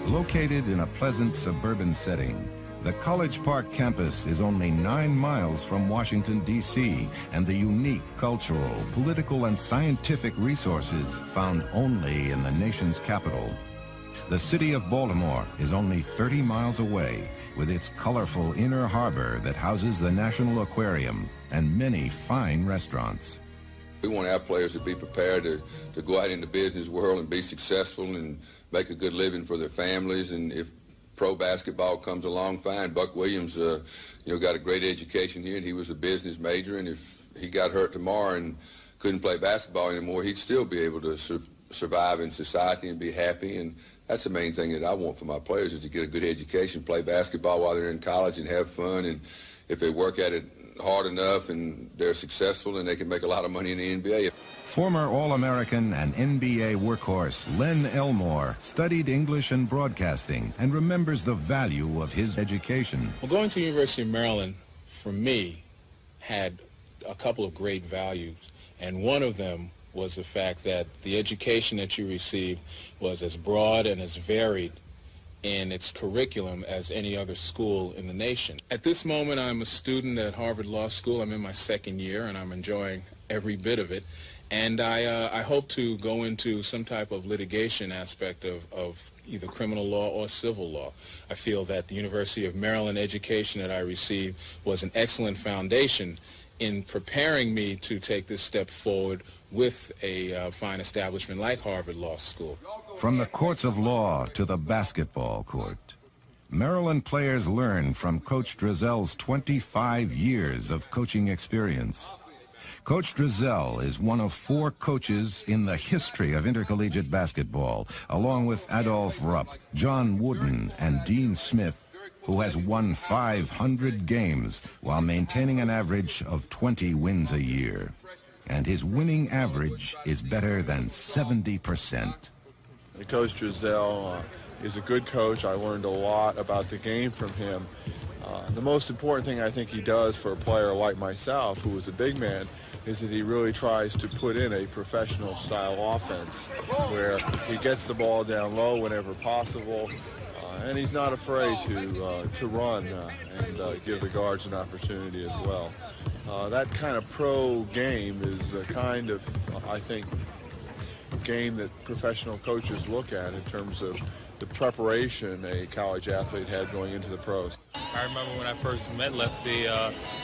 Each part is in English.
Located in a pleasant suburban setting, the College Park campus is only 9 miles from Washington, D.C., and the unique cultural, political, and scientific resources found only in the nation's capital. The city of Baltimore is only 30 miles away, with its colorful inner harbor that houses the National Aquarium and many fine restaurants. We want our players to be prepared to go out in the business world and be successful and make a good living for their families. And if pro basketball comes along, fine. Buck Williams, got a great education here, and he was a business major. And if he got hurt tomorrow and couldn't play basketball anymore, he'd still be able to survive in society and be happy. And that's the main thing that I want for my players, is to get a good education, play basketball while they're in college, and have fun. And if they work at it hard enough and they're successful, and they can make a lot of money in the NBA. Former All-American and NBA workhorse Len Elmore studied English and broadcasting and remembers the value of his education. Well, going to the University of Maryland, for me, had a couple of great values, and one of them was the fact that the education that you received was as broad and as varied in its curriculum as any other school in the nation. At this moment, I'm a student at Harvard Law School. I'm in my second year, and I'm enjoying every bit of it. And I hope to go into some type of litigation aspect of either criminal law or civil law. I feel that the University of Maryland education that I received was an excellent foundation in preparing me to take this step forward with a fine establishment like Harvard Law School. From the courts of law to the basketball court, Maryland players learn from Coach Driesell's 25 years of coaching experience. Coach Driesell is one of 4 coaches in the history of intercollegiate basketball, along with Adolph Rupp, John Wooden, and Dean Smith, who has won 500 games while maintaining an average of 20 wins a year. And his winning average is better than 70%. Coach Driesell is a good coach. I learned a lot about the game from him. The most important thing I think he does for a player like myself, who is a big man, is that he really tries to put in a professional style offense where he gets the ball down low whenever possible, and he's not afraid to run and give the guards an opportunity as well. That kind of pro game is the kind of, I think, game that professional coaches look at in terms of the preparation a college athlete had going into the pros. I remember when I first met Lefty,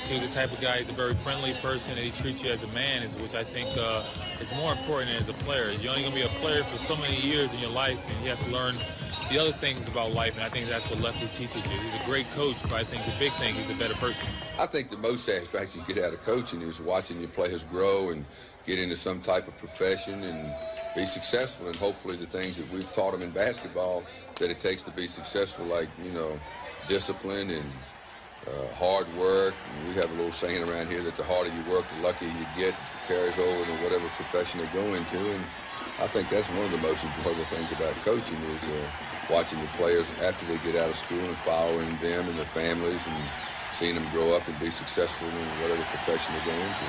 he was the type of guy, he's a very friendly person, and he treats you as a man, which I think is more important as a player. You're only going to be a player for so many years in your life, and you have to learn the other things about life, and I think that's what Lefty teaches you. He's a great coach, but I think the big thing, he's a better person. I think the most satisfaction you get out of coaching is watching your players grow and get into some type of profession and be successful, and hopefully the things that we've taught them in basketball that it takes to be successful, like, discipline and hard work. And we have a little saying around here that the harder you work, the luckier you get. It carries over to whatever profession they go into, and I think that's one of the most enjoyable things about coaching is watching the players after they get out of school and following them and their families and seeing them grow up and be successful in whatever profession they go into.